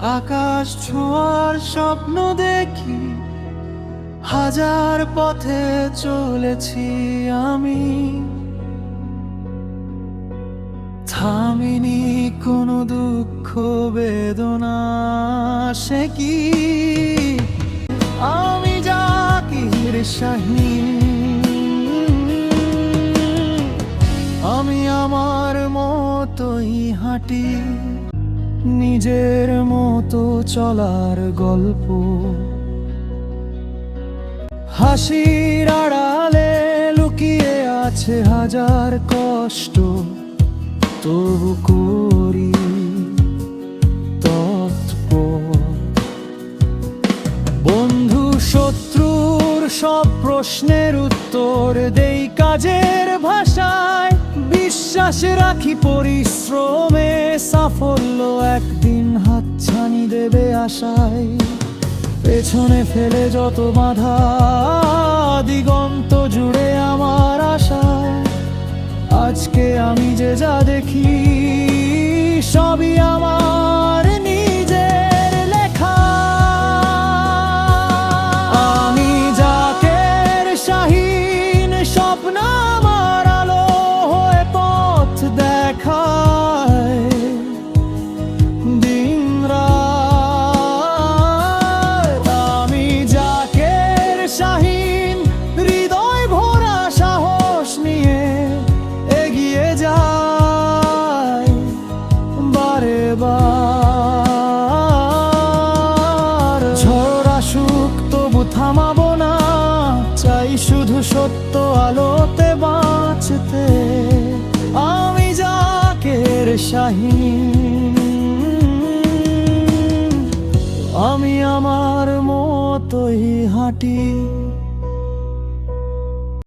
আকাশ ছোঁয়ার স্বপ্ন দেখি, হাজার পথে চলেছি আমি, থামিনি কোনো দুঃখ বেদনা। সে কি আমি জাকির শাহীন, আমি আমার মতোই হাঁটি, নিজের মতো চলার গল্প। হাসির আড়ালে লুকিয়ে আছে হাজার কষ্ট, তবু করি তৎপর। বন্ধু শত্রুর সব প্রশ্নের উত্তর দেই কাজের ভাষায়, বিশ্বাস রাখি পরিশ্রমে সাফল্য একদিন হাতছানি দেবে আশায়। পেছনে ফেলে যত বাধা, দিগন্ত জুড়ে আমার আশা, আজকে আমি যে যা দেখি সবই আমার নিজের লেখা। আমি জাকের শাহীন, স্বপ্ন আমার আলো হয়ে পথ দেখায় দিন রাত। আমি জাকের শাহীন, হৃদয় ভরা সাহস নিয়ে এগিয়ে যাই বারে বার। ঝড় আসুক তবু থামাবো না, চাই শুধু সত্য আলোতে বাঁচতে। আমি জাকের শাহীন, আমি আমার মতোই হাঁটি।